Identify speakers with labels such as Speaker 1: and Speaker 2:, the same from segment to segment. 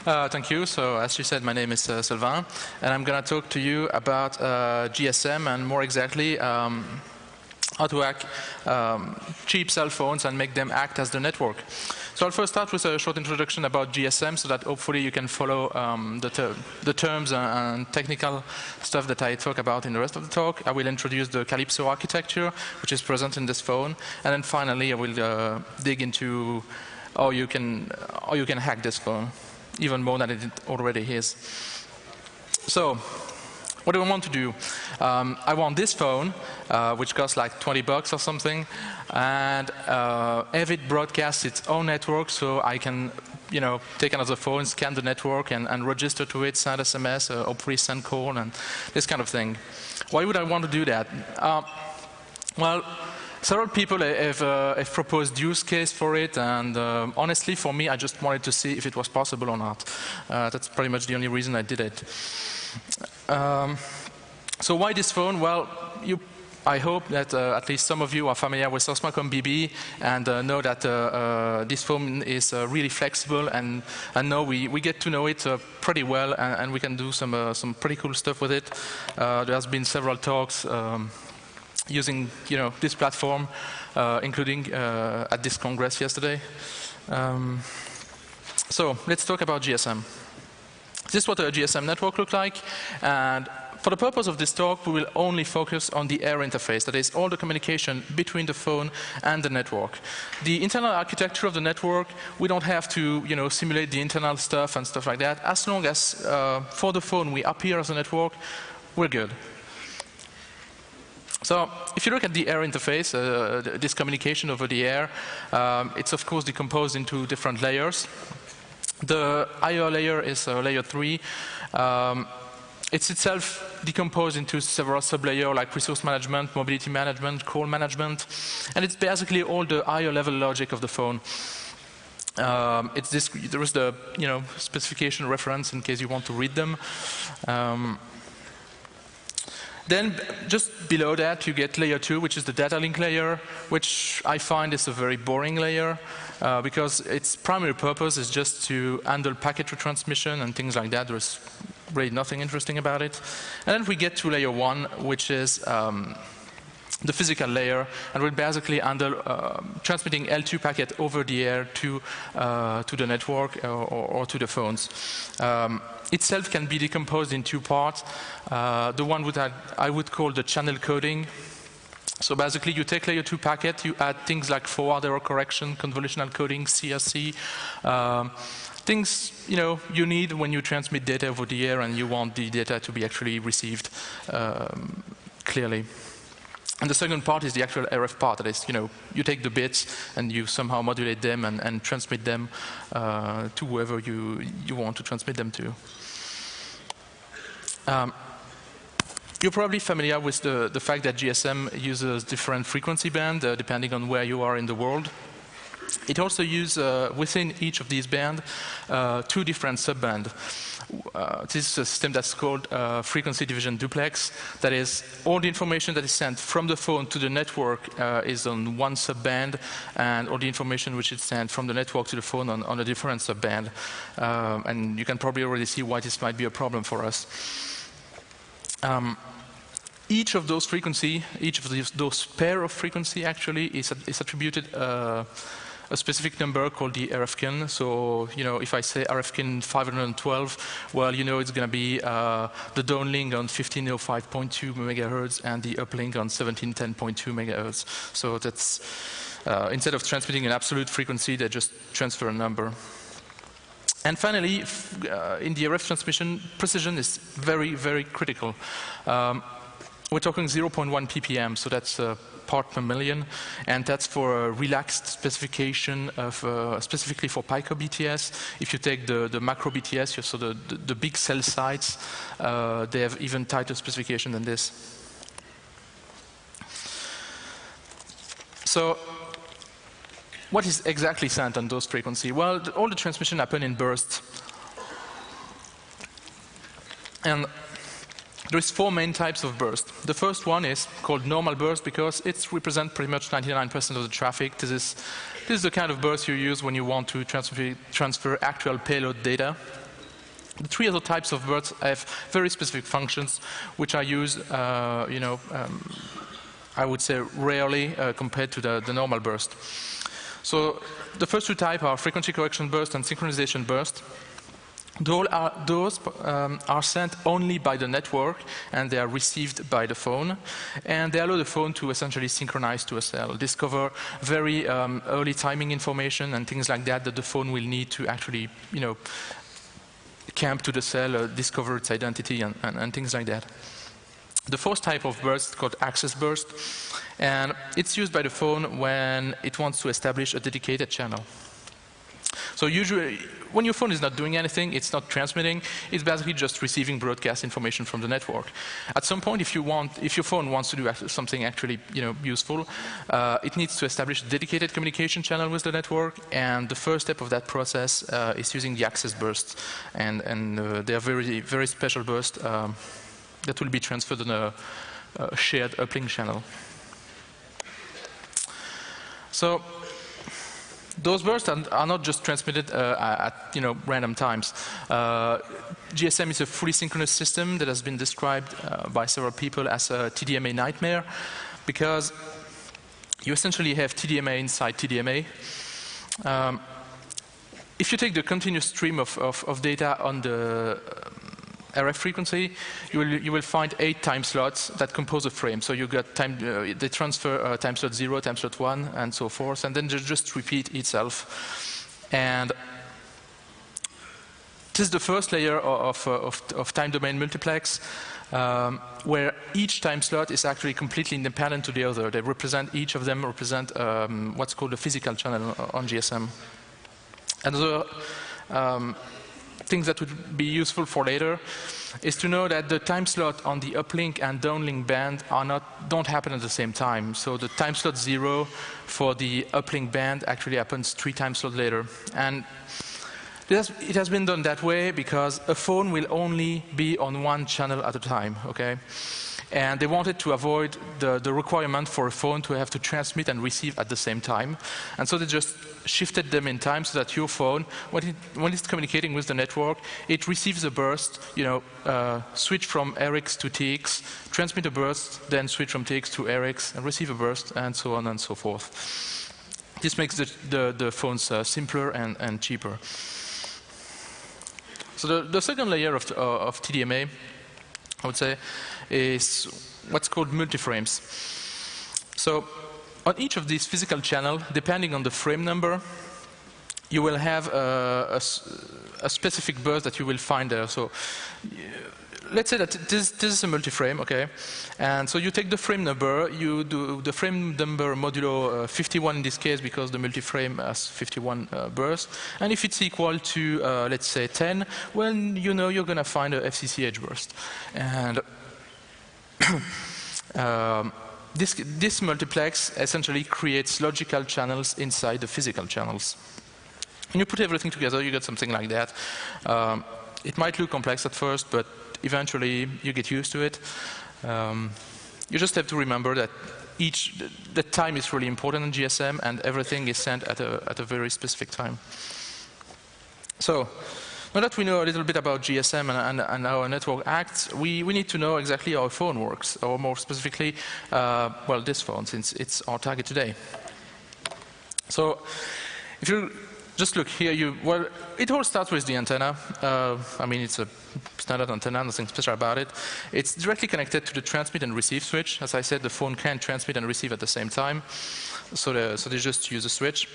Speaker 1: Thank you. So, as you said, my name is Sylvain, and I'm going to talk to you about GSM and more exactly how to hack cheap cell phones and make them act as the network. So I'll first start with a short introduction about GSM so that hopefully you can follow the terms and technical stuff that I talk about in the rest of the talk. I will introduce the Calypso architecture, which is present in this phone, and then finally I will dig into how you can hack this phone, even more than it already is. So, what do I want to do? I want this phone, which costs like 20 bucks or something, and have it broadcast its own network so I can, take another phone, scan the network, and register to it, send SMS, hopefully send call, and this kind of thing. Why would I want to do that? Well, several people have proposed use case for it, and honestly, for me, I just wanted to see if it was possible or not. That's pretty much the only reason I did it. So why this phone? Well, I hope that at least some of you are familiar with Osmacom BB and know that this phone is really flexible, and know we get to know it pretty well, and we can do some pretty cool stuff with it. There has been several talks using this platform, including at this congress yesterday. So let's talk about GSM. This is what a GSM network looks like, and for the purpose of this talk, we will only focus on the air interface, that is all the communication between the phone and the network. The internal architecture of the network, we don't have to simulate the internal stuff and stuff like that. As long as for the phone we appear as a network, we're good. So if you look at the air interface, this communication over the air, it's of course decomposed into different layers. The higher layer is layer 3. It's itself decomposed into several sub-layers like resource management, mobility management, call management, and it's basically all the higher level logic of the phone. There is the specification reference in case you want to read them. Then just below that you get layer 2, which is the data link layer, which I find is a very boring layer because its primary purpose is just to handle packet retransmission and things like that. There's really nothing interesting about it. And then we get to layer 1, which is the physical layer, and we'll basically handle transmitting L2 packet over the air to the network or to the phones. Itself can be decomposed in 2 parts. The one I would call the channel coding. So basically you take layer 2 packet, you add things like forward error correction, convolutional coding, CRC, things you need when you transmit data over the air and you want the data to be actually received clearly. And the second part is the actual RF part. That is, you take the bits and you somehow modulate them and transmit them to whoever you want to transmit them to. You're probably familiar with the fact that GSM uses different frequency bands depending on where you are in the world. It also uses, within each of these bands, 2 different subbands. This is a system that's called frequency division duplex. That is, all the information that is sent from the phone to the network is on one subband, and all the information which is sent from the network to the phone on a different subband. And you can probably already see why this might be a problem for us. Each of those frequency, each of those pair of frequency actually is attributed a specific number called the RFKIN. So, if I say RFKIN 512, well, it's going to be the downlink on 1505.2 megahertz and the uplink on 1710.2 megahertz. So that's, instead of transmitting an absolute frequency, they just transfer a number. And finally, in the RF transmission, precision is very, very critical. We're talking 0.1 ppm, so that's part per million, and that's for a relaxed specification of specifically for Pico BTS. If you take the macro BTS, so the big cell sites, they have even tighter specification than this. So, what is exactly sent on those frequencies? Well, all the transmission happen in bursts, and there's 4 main types of burst. The first one is called normal burst because it represents pretty much 99% of the traffic. This is the kind of burst you use when you want to transfer actual payload data. The three other types of bursts have very specific functions, which are used, I would say, rarely compared to the normal burst. So the first two types are frequency correction burst and synchronization burst. Those are sent only by the network, and they are received by the phone, and they allow the phone to essentially synchronize to a cell, discover very early timing information and things like that the phone will need to actually, camp to the cell, discover its identity and things like that. The fourth type of burst is called access burst, and it's used by the phone when it wants to establish a dedicated channel. So usually, when your phone is not doing anything, it's not transmitting, it's basically just receiving broadcast information from the network. At some point, if your phone wants to do something actually useful, it needs to establish a dedicated communication channel with the network, and the first step of that process is using the access burst. And they are very, very special bursts that will be transferred on a shared uplink channel. So those bursts are not just transmitted at random times. GSM is a fully synchronous system that has been described by several people as a TDMA nightmare, because you essentially have TDMA inside TDMA. If you take the continuous stream of data on the RF frequency, you will find 8 time slots that compose a frame. So you got they transfer time slot 0, time slot 1, and so forth, and then just repeat itself. And this is the first layer of time domain multiplex, where each time slot is actually completely independent to the other. They represent, each of them represent what's called a physical channel on GSM. Another things that would be useful for later is to know that the time slot on the uplink and downlink band don't happen at the same time. So the time slot 0 for the uplink band actually happens 3 time slots later. And it has been done that way because a phone will only be on one channel at a time, okay? And they wanted to avoid the requirement for a phone to have to transmit and receive at the same time. And so they just shifted them in time so that your phone, when it's communicating with the network, it receives a burst, switch from RX to TX, transmit a burst, then switch from TX to RX, and receive a burst, and so on and so forth. This makes the phones simpler and cheaper. So the second layer of TDMA, I would say, is what's called multiframes. So on each of these physical channels, depending on the frame number, you will have a specific burst that you will find there. So let's say that this is a multiframe, okay? And so you take the frame number, you do the frame number modulo 51 in this case because the multiframe has 51 bursts. And if it's equal to, let's say, 10, well, you're going to find a FCC edge burst. And this multiplex essentially creates logical channels inside the physical channels. When you put everything together, you get something like that. It might look complex at first, but eventually you get used to it. You just have to remember that the time is really important in GSM, and everything is sent at a very specific time. So now that we know a little bit about GSM and how a network acts, we need to know exactly how a phone works, or more specifically, well, this phone, since it's our target today. So if you just look here, well, it all starts with the antenna. I mean, it's a standard antenna, nothing special about it. It's directly connected to the transmit and receive switch. As I said, the phone can transmit and receive at the same time. So they just use a switch.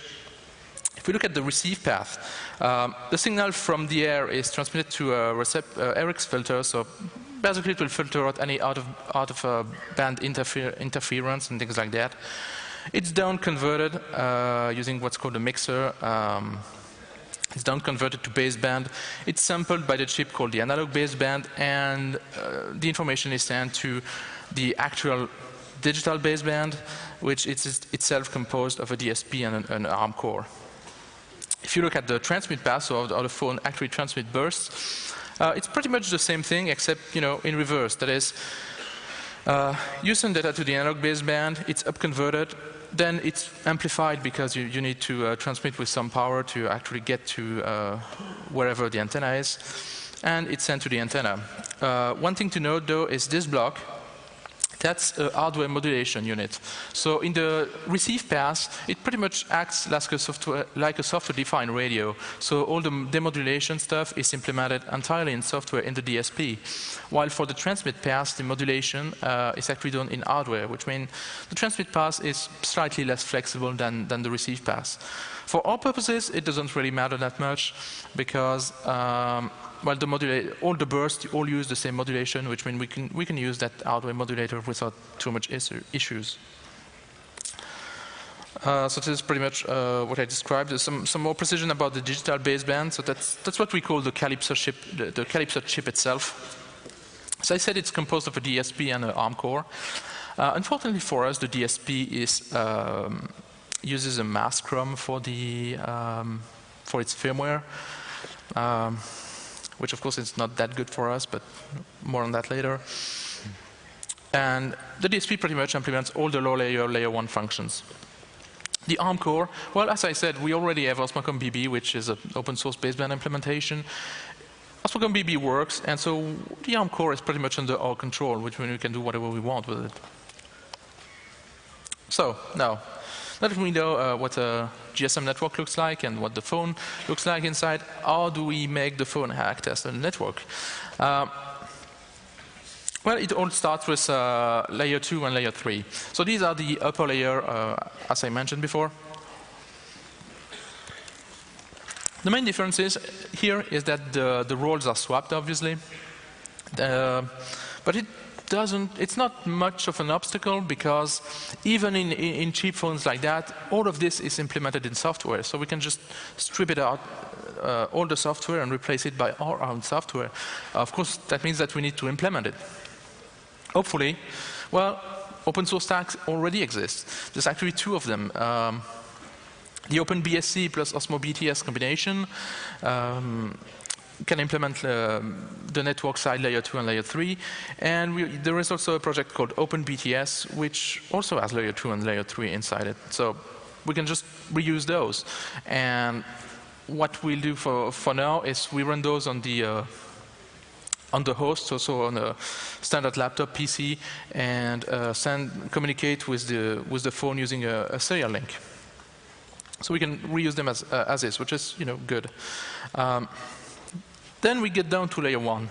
Speaker 1: If we look at the receive path, the signal from the air is transmitted to a RX filter. So basically, it will filter out any out of band interference and things like that. It's down converted using what's called a mixer. It's down converted to baseband. It's sampled by the chip called the analog baseband, and the information is sent to the actual digital baseband, which is itself composed of a DSP and an ARM core. If you look at the transmit path, so how the phone actually transmit bursts, it's pretty much the same thing, except in reverse. That is, you send data to the analog baseband, it's up-converted, then it's amplified because you need to transmit with some power to actually get to wherever the antenna is. and it's sent to the antenna. One thing to note, though, is this block. That's a hardware modulation unit. So in the receive pass, it pretty much acts like a software-defined radio. So all the demodulation stuff is implemented entirely in software in the DSP. While for the transmit pass, the modulation is actually done in hardware, which means the transmit pass is slightly less flexible than the receive pass. For our purposes, it doesn't really matter that much because well, all the bursts all use the same modulation, which means we can use that hardware modulator without too much issues. So this is pretty much what I described. There's some more precision about the digital baseband. So that's what we call the calypso chip, the calypso chip itself. So I said it's composed of a DSP and an ARM core. Unfortunately for us, the DSP uses a mask ROM for its firmware. Which of course is not that good for us, but more on that later. And the DSP pretty much implements all the low-layer, layer 1 functions. The ARM core, well, as I said, we already have Osmocom BB, which is an open source baseband implementation. Osmocom BB works, and so the ARM core is pretty much under our control, which means we can do whatever we want with it. So, now that we know what a GSM network looks like and what the phone looks like inside, how do we make the phone act as a network? Well, it all starts with layer 2 and layer 3. So these are the upper layer, as I mentioned before. The main difference here is that the roles are swapped, obviously. But it's not much of an obstacle because even in cheap phones like that, all of this is implemented in software. So we can just strip it out, all the software, and replace it by our own software. Of course, that means that we need to implement it. Hopefully, well, open source stacks already exist. There's actually 2 of them. The OpenBSC plus Osmo BTS combination can implement the network side layer 2 and layer 3. And there is also a project called OpenBTS, which also has layer 2 and layer 3 inside it. So we can just reuse those. And what we'll do for now is we run those on the host, also on a standard laptop PC, and communicate with the phone using a serial link. So we can reuse them as is, which is good. Then we get down to layer 1.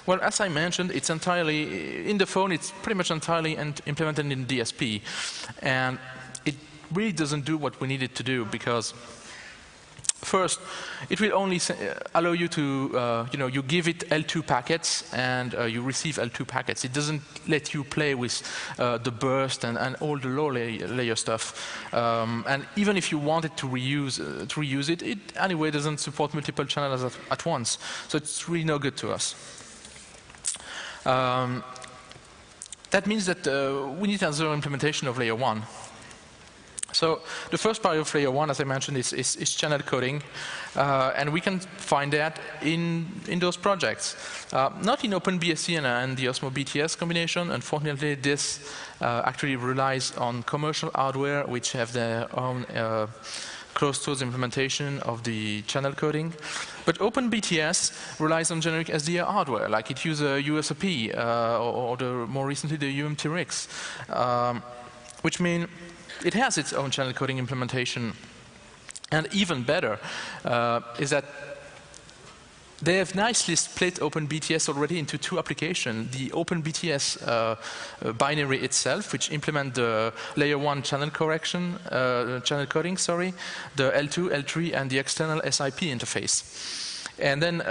Speaker 1: Well, as I mentioned, it's entirely in the phone. It's pretty much entirely implemented in DSP, and it really doesn't do what we need it to do because. First, it will only allow you to, you give it L2 packets and you receive L2 packets. It doesn't let you play with the burst and all the low layer stuff. And even if you wanted to reuse it, it anyway doesn't support multiple channels at once. So it's really no good to us. That means that we need another implementation of layer 1. So the first part of layer 1, as I mentioned, is channel coding, and we can find that in those projects. Not in OpenBSC and the Osmo BTS combination. Unfortunately, this actually relies on commercial hardware, which have their own closed-source implementation of the channel coding. But OpenBTS relies on generic SDR hardware, like it uses a USOP or more recently the UMT-RIX, which means it has its own channel coding implementation. And even better is that they have nicely split OpenBTS already into 2 applications. The OpenBTS binary itself, which implements the layer 1 channel coding, the L2, L3, and the external SIP interface. And then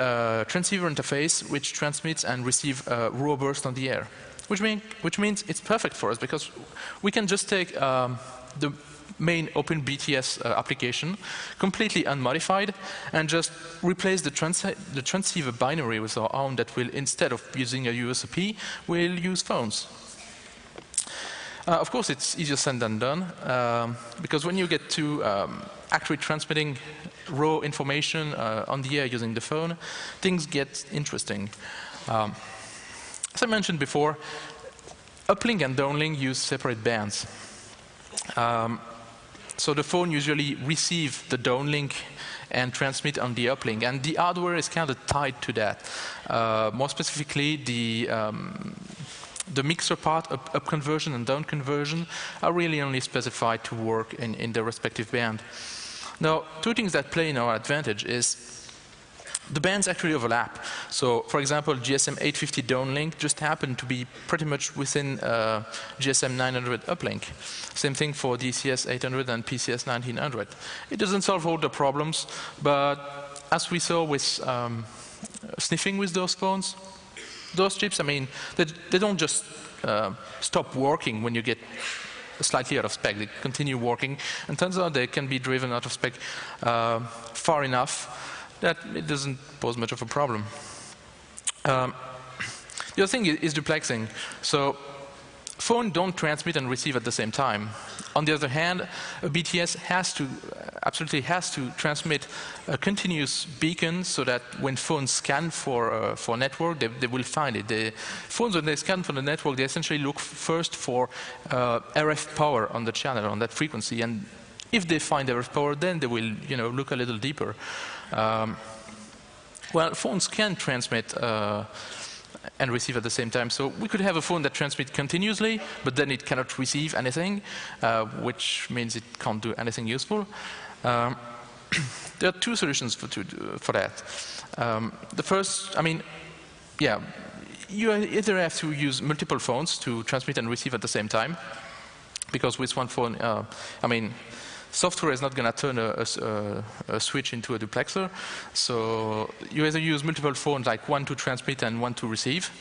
Speaker 1: transceiver interface, which transmits and receives raw burst on the air. Which means it's perfect for us because we can just take the main OpenBTS application, completely unmodified, and just replace the transceiver binary with our own that will, instead of using a USOP, will use phones. Of course, it's easier said than done, because when you get to actually transmitting raw information on the air using the phone, things get interesting. As I mentioned before, uplink and downlink use separate bands. So the phone usually receives the downlink and transmit on the uplink, and the hardware is kind of tied to that. More specifically, the mixer part, up conversion and down conversion, are really only specified to work in the respective band. Now, two things that play in our advantage is the bands actually overlap. So, for example, GSM 850 downlink just happened to be pretty much within GSM 900 uplink. Same thing for DCS 800 and PCS 1900. It doesn't solve all the problems, but as we saw with sniffing with those phones, those chips, I mean, they don't just stop working when you get slightly out of spec. They continue working, and turns out they can be driven out of spec far enough that it doesn't pose much of a problem. The other thing is duplexing. So phones don't transmit and receive at the same time. On the other hand, a BTS absolutely has to transmit a continuous beacon so that when phones scan for network, they will find it. The phones, when they scan for the network, they essentially look first for RF power on the channel, on that frequency. And if they find RF power, then they will look a little deeper. Well, phones can transmit and receive at the same time. So we could have a phone that transmits continuously, but then it cannot receive anything, which means it can't do anything useful. There are two solutions for that. The first, I mean, yeah, you either have to use multiple phones to transmit and receive at the same time, because with one phone, I mean, software is not going to turn a switch into a duplexer. So you either use multiple phones, like one to transmit and one to receive,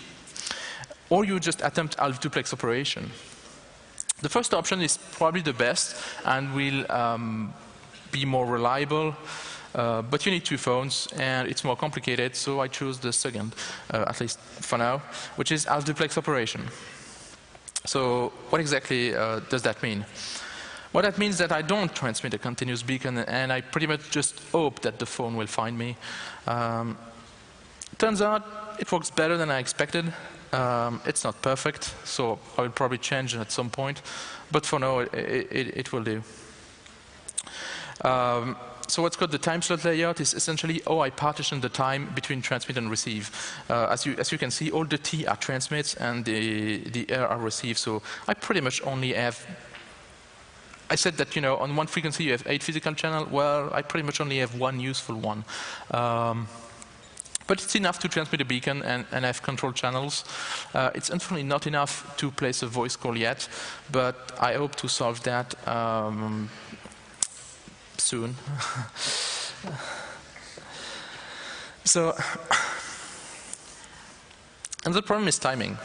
Speaker 1: or you just attempt half duplex operation. The first option is probably the best and will be more reliable, but you need two phones and it's more complicated, so I chose the second, at least for now, which is half duplex operation. So what exactly does that mean? Well, that means that I don't transmit a continuous beacon, and I pretty much just hope that the phone will find me. Turns out it works better than I expected. It's not perfect, so I will probably change it at some point, but for now it will do. So what's called the time slot layout is essentially how I partition the time between transmit and receive. As you can see, all the T are transmits and the R are received, so I pretty much only have, I said that, on one frequency you have 8 physical channels. Well, I pretty much only have one useful one. But it's enough to transmit a beacon and have control channels. It's unfortunately not enough to place a voice call yet, but I hope to solve that soon. So, and the problem is timing.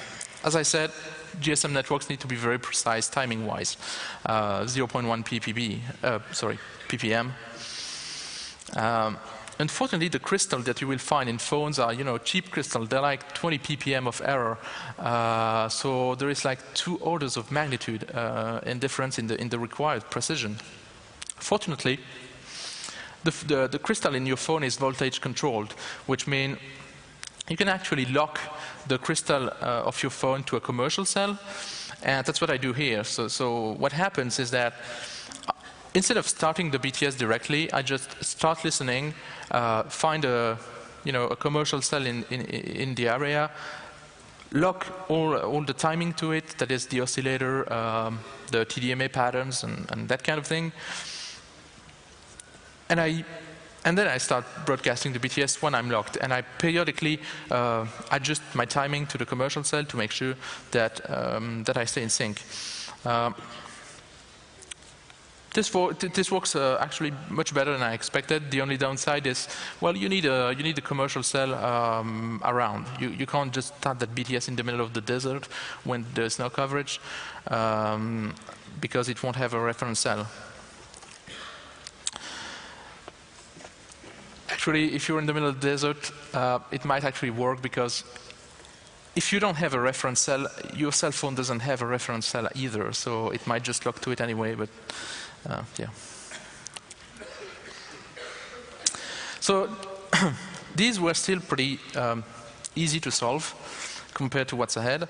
Speaker 1: As I said, GSM networks need to be very precise timing-wise. 0.1 ppm. Unfortunately, the crystal that you will find in phones are, cheap crystal. They're like 20 ppm of error. So there is like 2 orders of magnitude in difference in the required precision. Fortunately, the crystal in your phone is voltage controlled, which means you can actually lock the crystal of your phone to a commercial cell, and that's what I do here. So what happens is that instead of starting the BTS directly, I just start listening, find a commercial cell in the area, lock all the timing to it, that is the oscillator, the TDMA patterns, and that kind of thing, and then I start broadcasting the BTS when I'm locked, and I periodically adjust my timing to the commercial cell to make sure that that I stay in sync. This works actually much better than I expected. The only downside is, well, you need a commercial cell around. You can't just start that BTS in the middle of the desert when there's no coverage, because it won't have a reference cell. Actually, if you're in the middle of the desert, it might actually work, because if you don't have a reference cell, your cell phone doesn't have a reference cell either, so it might just lock to it anyway, but yeah. So these were still pretty easy to solve compared to what's ahead,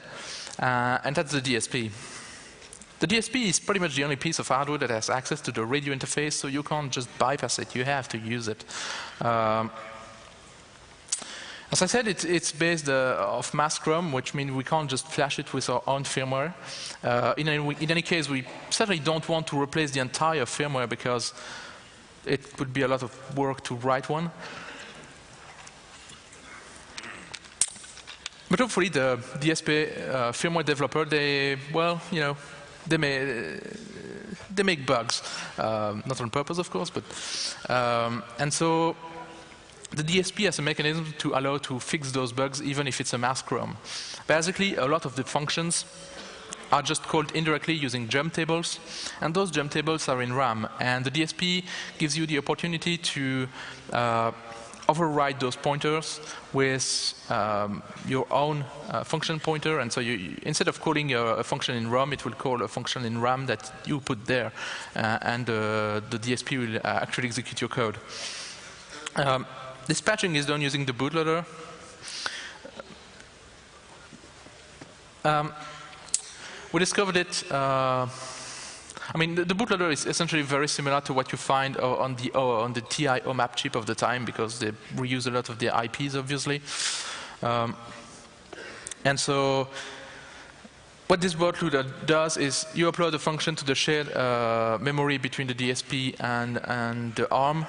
Speaker 1: and that's the DSP. The DSP is pretty much the only piece of hardware that has access to the radio interface, so you can't just bypass it, you have to use it. As I said, it's based off mask ROM, which means we can't just flash it with our own firmware. In any case, we certainly don't want to replace the entire firmware because it would be a lot of work to write one. But hopefully the DSP firmware developer, they make bugs. Not on purpose, of course, but and so the DSP has a mechanism to allow to fix those bugs even if it's a mask ROM. Basically, a lot of the functions are just called indirectly using jump tables, and those jump tables are in RAM, and the DSP gives you the opportunity to override those pointers with your own function pointer, and so instead of calling a function in ROM, it will call a function in RAM that you put there, and the DSP will actually execute your code. This patching is done using the bootloader. We discovered it. I mean, the bootloader is essentially very similar to what you find on the TI OMAP chip of the time, because they reuse a lot of their IPs, obviously. And so, what this bootloader does is you upload a function to the shared memory between the DSP and the ARM.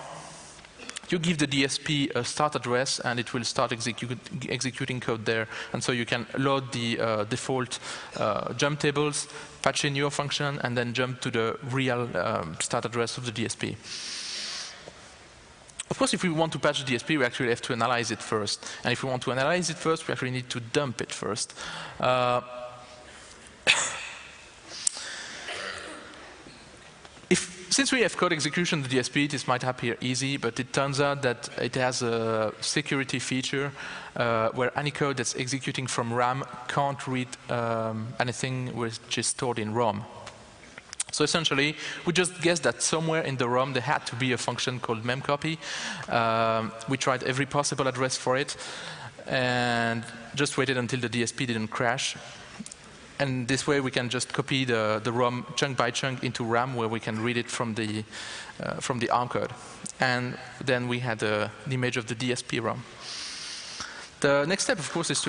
Speaker 1: You give the DSP a start address, and it will start executing code there. And so you can load the default jump tables, patch in your function, and then jump to the real start address of the DSP. Of course, if we want to patch the DSP, we actually have to analyze it first. And if we want to analyze it first, we actually need to dump it first. Since we have code execution, the DSP, this might appear easy, but it turns out that it has a security feature where any code that's executing from RAM can't read anything which is stored in ROM. So essentially, we just guessed that somewhere in the ROM there had to be a function called memcopy. We tried every possible address for it, and just waited until the DSP didn't crash. And this way we can just copy the ROM chunk by chunk into RAM, where we can read it from the ARM code. And then we had the image of the DSP ROM. The next step, of course, is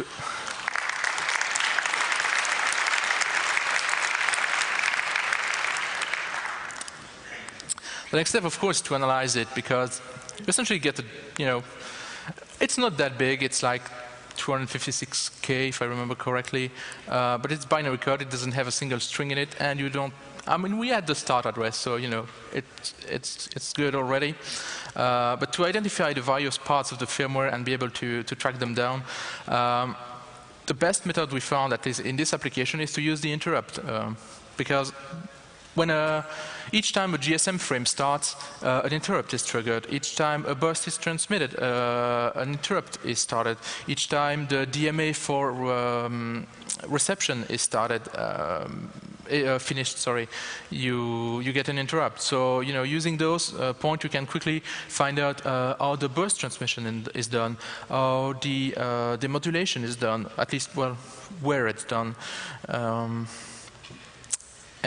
Speaker 1: to analyze it, because you essentially get it's not that big. It's like 256K, if I remember correctly, but it's binary code. It doesn't have a single string in it, and you don't. I mean, we had the start address, so it's good already. But to identify the various parts of the firmware and be able to track them down, the best method we found, at least in this application, is to use the interrupt, because when each time a GSM frame starts, an interrupt is triggered. Each time a burst is transmitted, an interrupt is started. Each time the DMA for reception is finished, sorry, you get an interrupt. So using those points, you can quickly find out how the burst transmission is done, how the modulation is done, at least where it's done.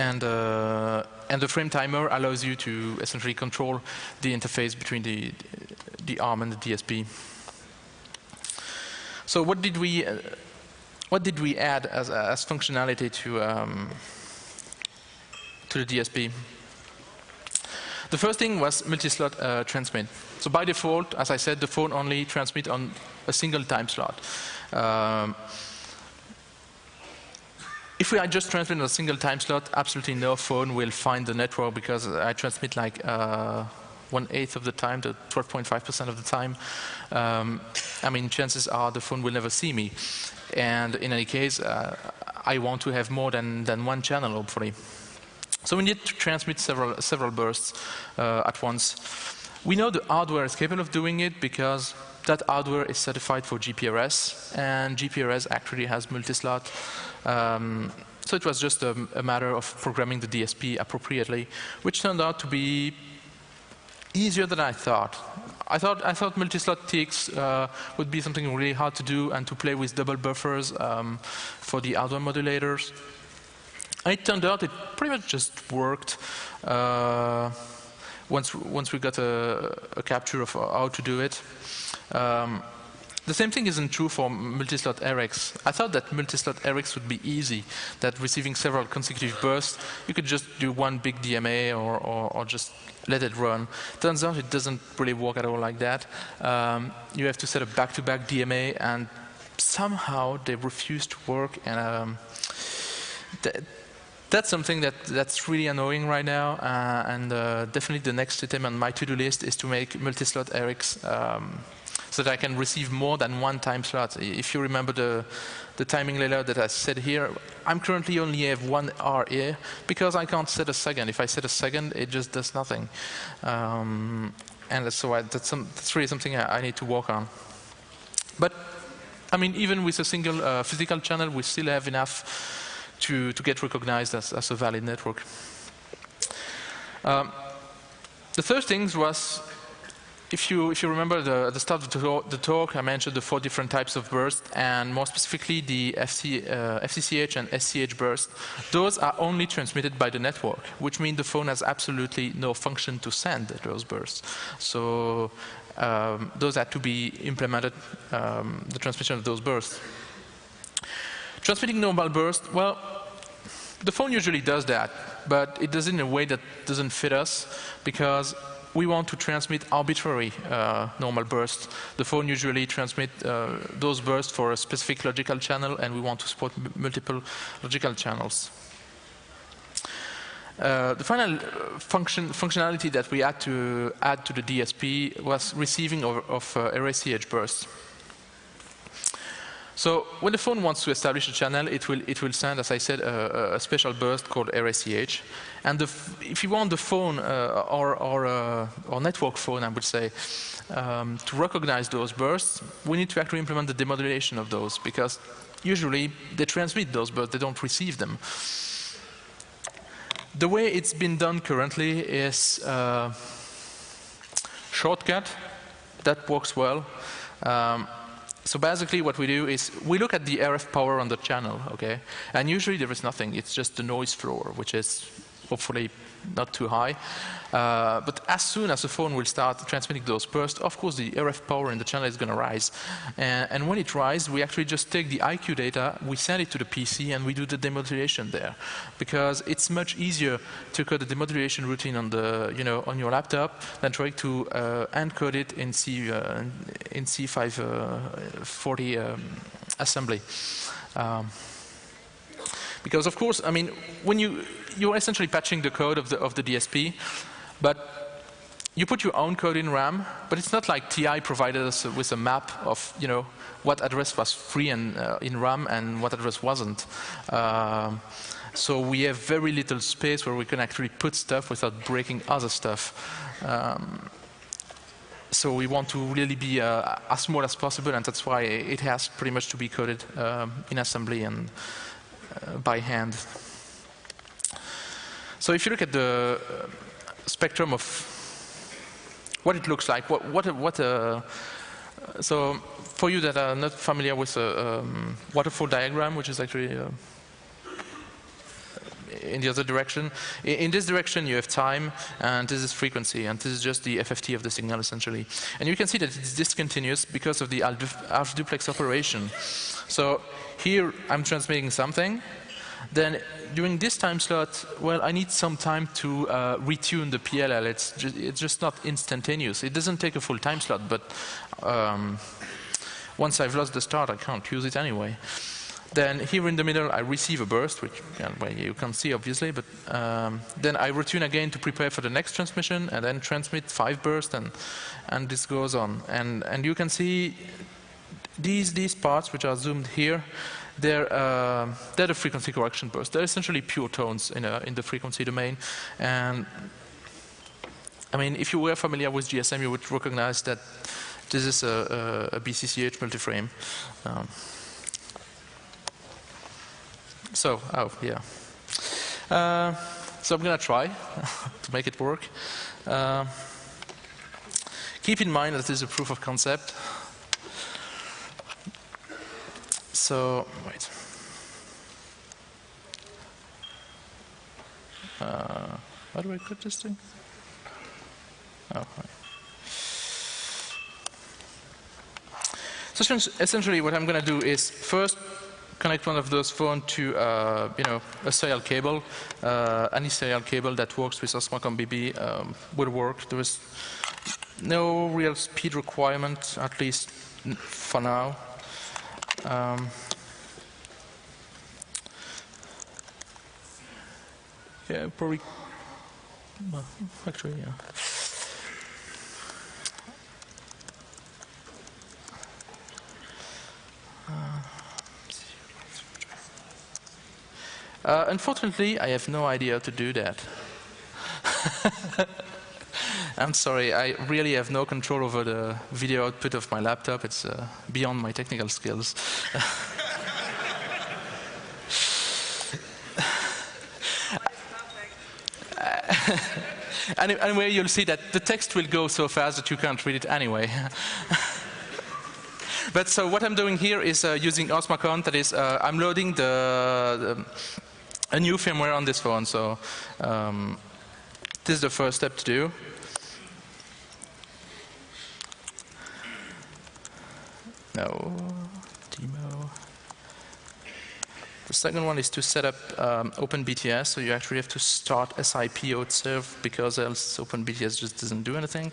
Speaker 1: And the frame timer allows you to essentially control the interface between the ARM and the DSP. So what did we add as functionality to the DSP? The first thing was multi-slot transmit. So by default, as I said, the phone only transmits on a single time slot. If we just transmit on a single time slot, absolutely no phone will find the network, because I transmit like 1/8 of the time, to 12.5% of the time. I mean, chances are the phone will never see me. And in any case, I want to have more than one channel, hopefully. So we need to transmit several bursts at once. We know the hardware is capable of doing it, because that hardware is certified for GPRS, and GPRS actually has multi-slot. So it was just a matter of programming the DSP appropriately, which turned out to be easier than I thought. I thought multi-slot ticks would be something really hard to do, and to play with double buffers for the hardware modulators. And it turned out it pretty much just worked once we got a capture of how to do it. The same thing isn't true for multi-slot RX. I thought that multi-slot RX would be easy, that receiving several consecutive bursts, you could just do one big DMA or just let it run. Turns out it doesn't really work at all like that. You have to set a back-to-back DMA, and somehow they refuse to work. And that's something that's really annoying right now. And definitely the next item on my to-do list is to make multi-slot RX so that I can receive more than one time slot. If you remember the timing layout that I said here, I'm currently only have one R here because I can't set a second. If I set a second, it just does nothing. And so that's really something I need to work on. But I mean, even with a single physical channel, we still have enough to get recognized as a valid network. The third thing was, if you remember at the start of the talk, I mentioned the 4 different types of burst, and more specifically the FCCH and SCH burst. Those are only transmitted by the network, which means the phone has absolutely no function to send those bursts. So those had to be implemented, the transmission of those bursts. Transmitting normal burst, well, the phone usually does that, but it does it in a way that doesn't fit us, because we want to transmit arbitrary normal bursts. The phone usually transmits those bursts for a specific logical channel, and we want to support multiple logical channels. The final functionality that we had to add to the DSP was receiving of RACH bursts. So when the phone wants to establish a channel, it will send, as I said, a special burst called RACH. And if you want the phone or network phone, I would say, to recognize those bursts, we need to actually implement the demodulation of those, because usually they transmit those, but they don't receive them. The way it's been done currently is shortcut. That works well. So basically what we do is we look at the RF power on the channel, okay? And usually there is nothing. It's just the noise floor, which is hopefully not too high. But as soon as the phone will start transmitting those bursts, of course the RF power in the channel is going to rise. And when it rises, we actually just take the IQ data, we send it to the PC, and we do the demodulation there. Because it's much easier to code the demodulation routine on on your laptop than trying to encode it in C540 assembly. Because of course, I mean, when you're essentially patching the code of the DSP, but you put your own code in RAM, but it's not like TI provided us with a map of what address was free and in RAM and what address wasn't. So we have very little space where we can actually put stuff without breaking other stuff. So we want to really be as small as possible, and that's why it has pretty much to be coded in assembly and by hand. So if you look at the spectrum of what it looks like, so for you that are not familiar with a waterfall diagram, which is actually in the other direction. In this direction you have time, and this is frequency, and this is just the FFT of the signal essentially. And you can see that it's discontinuous because of the half duplex operation. So here I'm transmitting something, then during this time slot, well, I need some time to retune the PLL. It's just not instantaneous. It doesn't take a full time slot, but once I've lost the start, I can't use it anyway. Then here in the middle, I receive a burst, which you can't see obviously, but then I retune again to prepare for the next transmission, and then transmit 5 bursts, and this goes on. And you can see these parts, which are zoomed here, they're the frequency correction bursts. They're essentially pure tones in the frequency domain. And I mean, if you were familiar with GSM, you would recognize that this is a BCCH multiframe. So I'm going to try to make it work. Keep in mind that this is a proof of concept. So, wait. How do I put this thing? Oh, right. So essentially what I'm going to do is first connect one of those phones to a serial cable. Any serial cable that works with Osmocom BB will work. There is no real speed requirement, at least for now. Yeah, probably. Well, actually, yeah. Unfortunately, I have no idea how to do that. I'm sorry, I really have no control over the video output of my laptop. It's beyond my technical skills. Anyway, you'll see that the text will go so fast that you can't read it anyway. But so what I'm doing here is using Osmocom. That is, I'm loading a new firmware on this phone. So this is the first step to do. No, demo. The second one is to set up OpenBTS. So you actually have to start SIP out serve because else OpenBTS just doesn't do anything.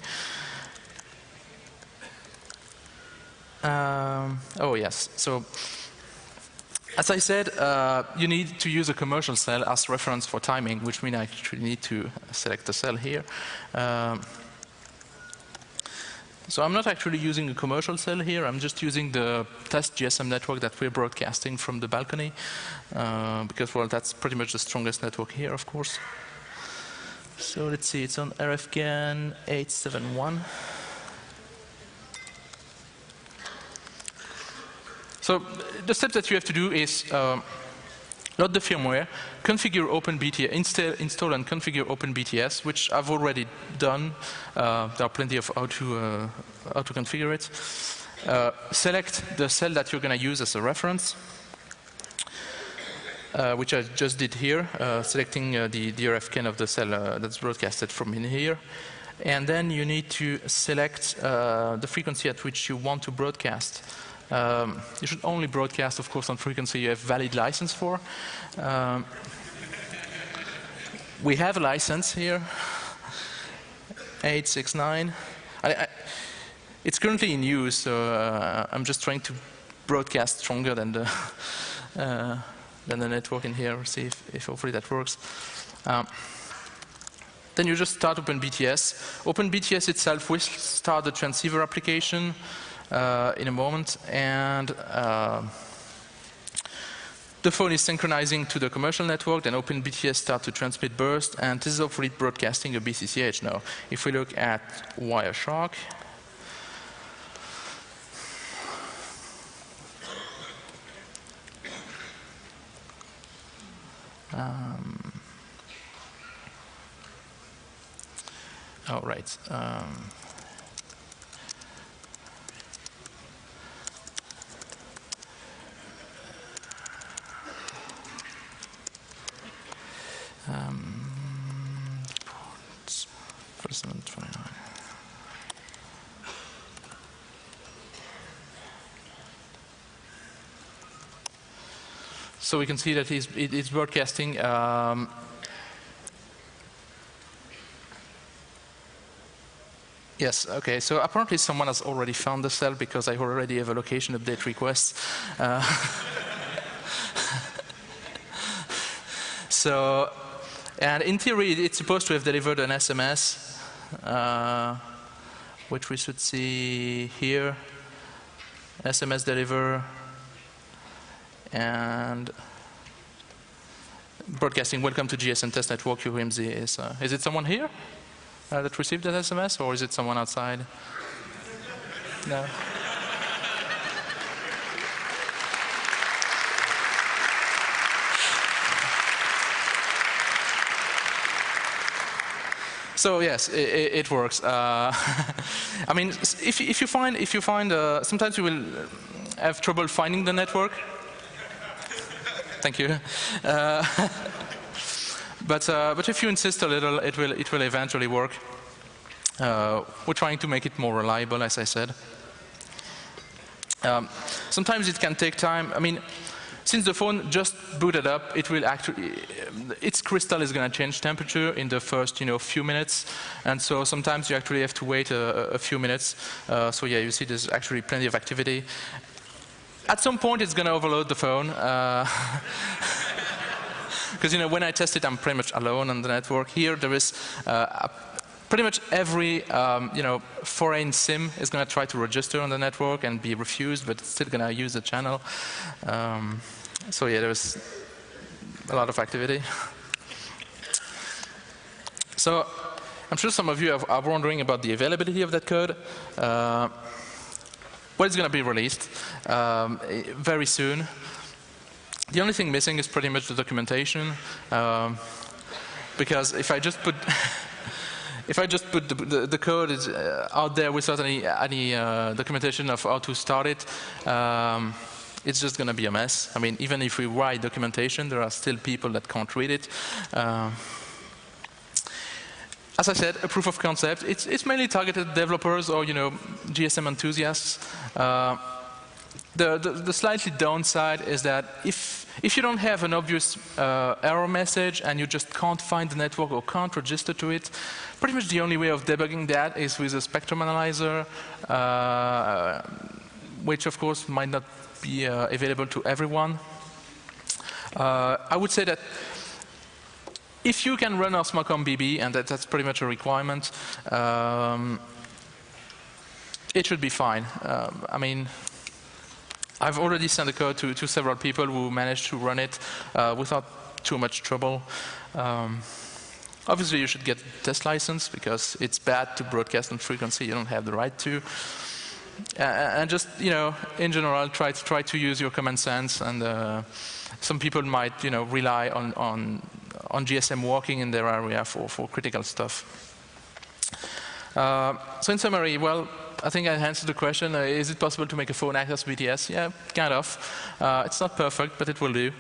Speaker 1: Oh yes. So as I said, you need to use a commercial cell as reference for timing, which means I actually need to select a cell here. So I'm not actually using a commercial cell here. I'm just using the test GSM network that we're broadcasting from the balcony, because, well, that's pretty much the strongest network here, of course. So let's see, it's on RFGAN 871. So the step that you have to do is load the firmware, configure OpenBTS, install and configure OpenBTS, which I've already done. There are plenty of how to configure it. Select the cell that you're going to use as a reference, which I just did here, selecting the RFCAN of the cell that's broadcasted from in here. And then you need to select the frequency at which you want to broadcast. You should only broadcast, of course, on frequency you have valid license for. We have a license here, 869. It's currently in use, so I'm just trying to broadcast stronger than the network in here. See if hopefully that works. Then you just start OpenBTS. OpenBTS itself will start the transceiver application in a moment, and the phone is synchronizing to the commercial network. Then OpenBTS starts to transmit burst, and this is hopefully broadcasting a BCCH now. If we look at Wireshark, oh right. Ports, 29. So we can see that it's broadcasting. Yes, okay, so apparently someone has already found the cell because I already have a location update request. So, and in theory, it's supposed to have delivered an SMS, which we should see here. SMS deliver, and broadcasting, welcome to GSM test network, UMZ. Is it someone here that received that SMS, or is it someone outside? No. So yes, it works. I mean, if you find sometimes you will have trouble finding the network. Thank you. But if you insist a little, it will eventually work. We're trying to make it more reliable, as I said. Sometimes it can take time. I mean, since the phone just booted up, it will actually, its crystal is going to change temperature in the first, few minutes, and so sometimes you actually have to wait a few minutes. So yeah, you see, there's actually plenty of activity. At some point, it's going to overload the phone. Because when I test it, I'm pretty much alone on the network. Here, there is pretty much every foreign SIM is going to try to register on the network and be refused, but it's still going to use the channel. So yeah, there's a lot of activity. So I'm sure some of you are wondering about the availability of that code. Well, it's going to be released very soon. The only thing missing is pretty much the documentation, because if I just put the code out there without any documentation of how to start it, it's just going to be a mess. I mean, even if we write documentation, there are still people that can't read it. As I said, a proof of concept. It's mainly targeted at developers or GSM enthusiasts. The slightly downside is that if you don't have an obvious error message and you just can't find the network or can't register to it, pretty much the only way of debugging that is with a spectrum analyzer, which of course might not be available to everyone. I would say that if you can run Osmocom BB, and that's pretty much a requirement, it should be fine. I mean, I've already sent the code to several people who managed to run it without too much trouble. Obviously, you should get a test license because it's bad to broadcast on frequency you don't have the right to. And just, in general, try to use your common sense. And some people might, rely on GSM working in their area for critical stuff. So in summary, well, I think I answered the question, is it possible to make a phone act as BTS? Yeah, kind of. It's not perfect, but it will do.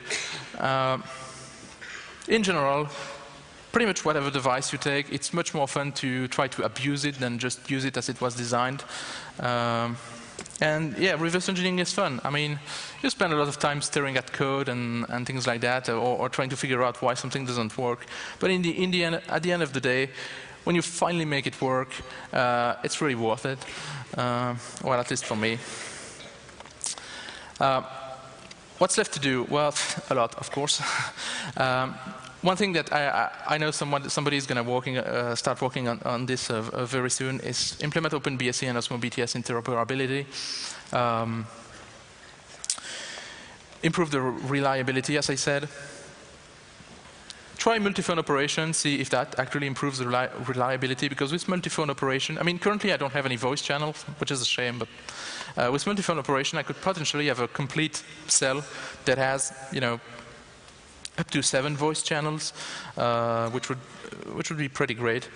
Speaker 1: In general, pretty much whatever device you take, it's much more fun to try to abuse it than just use it as it was designed. And yeah, reverse engineering is fun. I mean, you spend a lot of time staring at code and things like that, or trying to figure out why something doesn't work. But at the end of the day, when you finally make it work, it's really worth it. Well, at least for me. What's left to do? Well, a lot, of course. One thing that I know somebody is going to start working on this very soon is implement OpenBSC and Osmo BTS interoperability. Improve the reliability, as I said. Try multi-phone operation, see if that actually improves the reliability, because with multi-phone operation, I mean, currently I don't have any voice channels, which is a shame, but with multi-phone operation, I could potentially have a complete cell that has, up to 7 voice channels, which would be pretty great.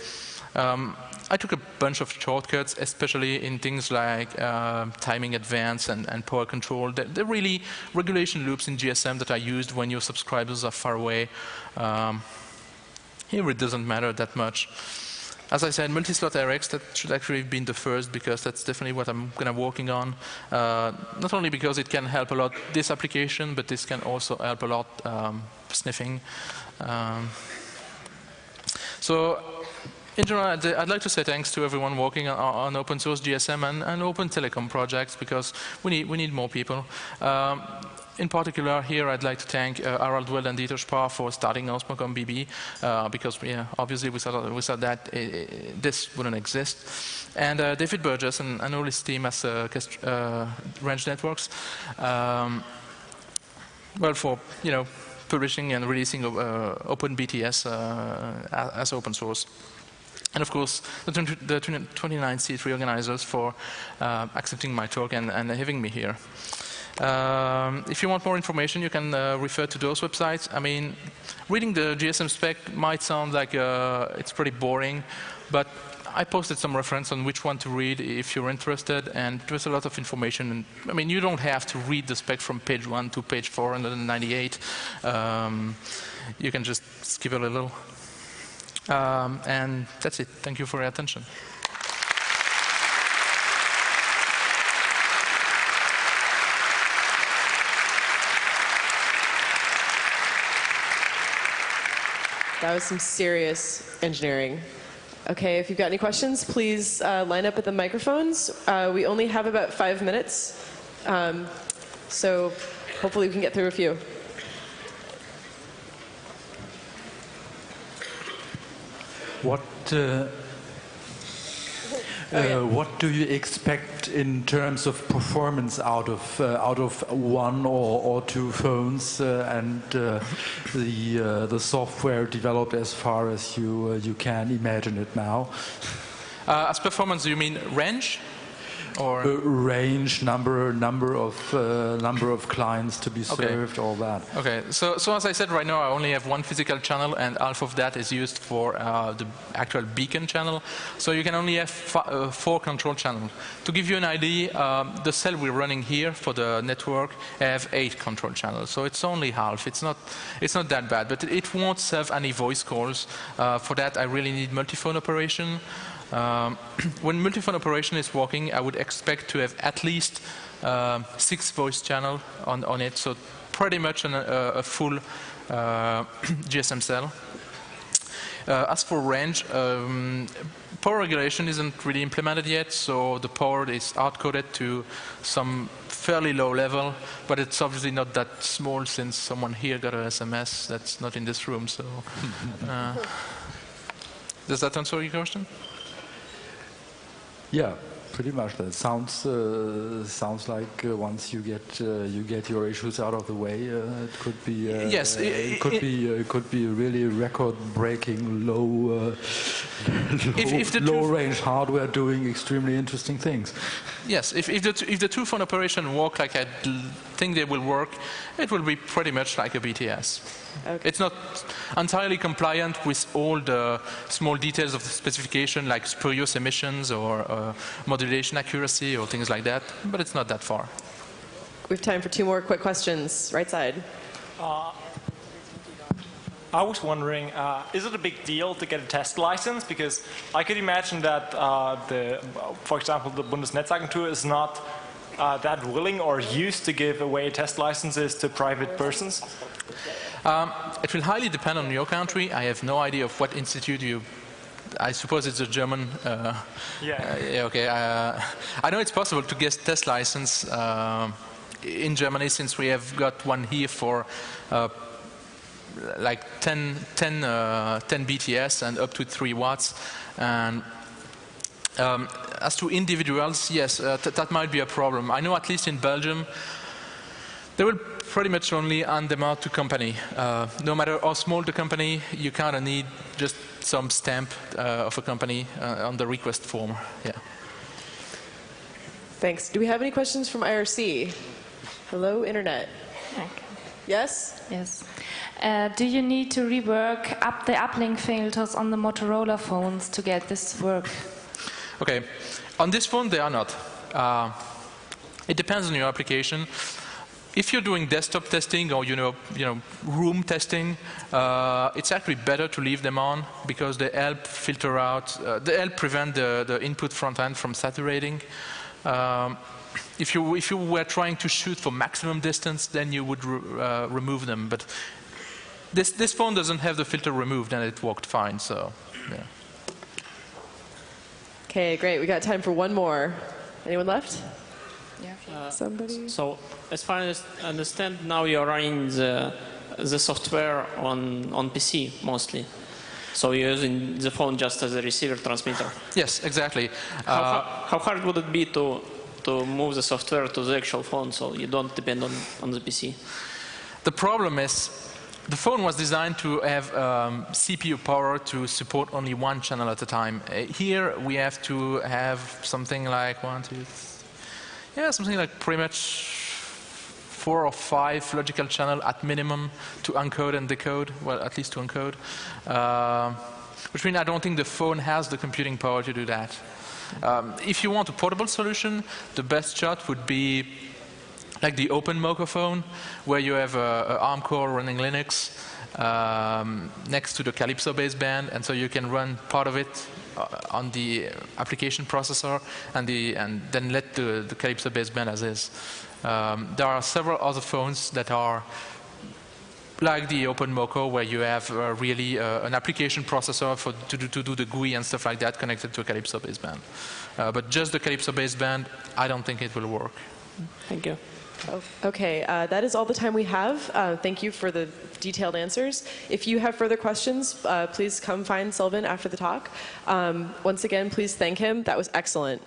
Speaker 1: I took a bunch of shortcuts, especially in things like timing advance and power control. They're really regulation loops in GSM that are used when your subscribers are far away. Here it doesn't matter that much. As I said, multi-slot RX, that should actually have been the first, because that's definitely what I'm going to be working on. Not only because it can help a lot this application, but this can also help a lot sniffing. So in general, I'd like to say thanks to everyone working on open source GSM and open telecom projects, because we need more people. In particular, here I'd like to thank Harald Weld and Dieter Spar for starting Osmocom BB, because obviously without that, this wouldn't exist. And David Burgess and all his team as Range Networks, well, for publishing and releasing OpenBTS as open source. And of course, the 29C3 organizers for accepting my talk and having me here. If you want more information, you can refer to those websites. I mean, reading the GSM spec might sound like it's pretty boring, but I posted some reference on which one to read if you're interested, and there's a lot of information. And, I mean, you don't have to read the spec from page 1 to page 498. You can just skip a little. And that's it. Thank you for your attention.
Speaker 2: That was some serious engineering. Okay, if you've got any questions, please line up at the microphones. We only have about 5 minutes, so hopefully we can get through a few.
Speaker 3: What do you expect in terms of performance out of one or two phones and the software developed as far as you can imagine it now?
Speaker 1: As performance, do you mean range? Or
Speaker 3: range, number of clients to be served, all that.
Speaker 1: Okay, so as I said, right now I only have one physical channel, and half of that is used for the actual beacon channel. So you can only have 4 control channels. To give you an idea, the cell we're running here for the network have 8 control channels. So it's only half. It's not that bad, but it won't serve any voice calls. For that, I really need multi-phone operation. When multi-phone operation is working, I would expect to have at least 6 voice channels on it, so pretty much a full GSM cell. As for range, power regulation isn't really implemented yet, so the power is hard-coded to some fairly low level, but it's obviously not that small since someone here got an SMS that's not in this room. So, does that answer your question?
Speaker 3: Yeah, pretty much. That sounds like once you get your issues out of the way, it could be
Speaker 1: yes,
Speaker 3: it could be really record-breaking low range hardware doing extremely interesting things.
Speaker 1: Yes, if the two-phone operation work like I think they will work, it will be pretty much like a BTS. Okay. It's not entirely compliant with all the small details of the specification, like spurious emissions or modulation accuracy or things like that, but it's not that far.
Speaker 2: We have time for 2 more quick questions. Right side.
Speaker 4: I was wondering, is it a big deal to get a test license? Because I could imagine that, for example, the Bundesnetzagentur is not that willing or used to give away test licenses to private persons.
Speaker 1: It will highly depend on your country. I have no idea of what institute you. I suppose it's a German. Okay. I know it's possible to get test license in Germany, since we have got one here for like 10 BTS and up to 3 watts. And as to individuals, yes, that might be a problem. I know at least in Belgium, they will pretty much only hand them out to company. No matter how small the company, you kind of need just some stamp of a company on the request form. Yeah.
Speaker 2: Thanks. Do we have any questions from IRC? Hello, Internet.
Speaker 5: Okay.
Speaker 2: Yes?
Speaker 5: Yes. Do you need to rework up the uplink filters on the Motorola phones to get this to work?
Speaker 1: Okay. On this phone, they are not. It depends on your application. If you're doing desktop testing or room testing, it's actually better to leave them on because they help filter out, they help prevent the input front end from saturating. If you were trying to shoot for maximum distance, then you would remove them. But this phone doesn't have the filter removed, and it worked fine. So, yeah.
Speaker 2: Okay, great. We got time for 1 more. Anyone left?
Speaker 5: Yeah.
Speaker 2: Somebody?
Speaker 6: So, as far as I understand, now you're running the software on PC mostly. So you're using the phone just as a receiver transmitter.
Speaker 1: Yes, exactly.
Speaker 6: How hard would it be to move the software to the actual phone so you don't depend on the PC?
Speaker 1: The problem is, the phone was designed to have CPU power to support only 1 channel at a time. Here we have to have something like something like pretty much 4 or 5 logical channels at minimum to encode and decode. Well, at least to encode. which means I don't think the phone has the computing power to do that. If you want a portable solution, the best shot would be like the OpenMoko phone, where you have an ARM core running Linux next to the Calypso baseband, and so you can run part of it on the application processor and then let the Calypso baseband as is. There are several other phones that are like the OpenMoko, where you have really an application processor to do the GUI and stuff like that connected to a Calypso baseband. But just the Calypso baseband, I don't think it will work.
Speaker 6: Thank you.
Speaker 2: Oh, okay, that is all the time we have. Thank you for the detailed answers. If you have further questions, please come find Sylvan after the talk. Once again, please thank him. That was excellent.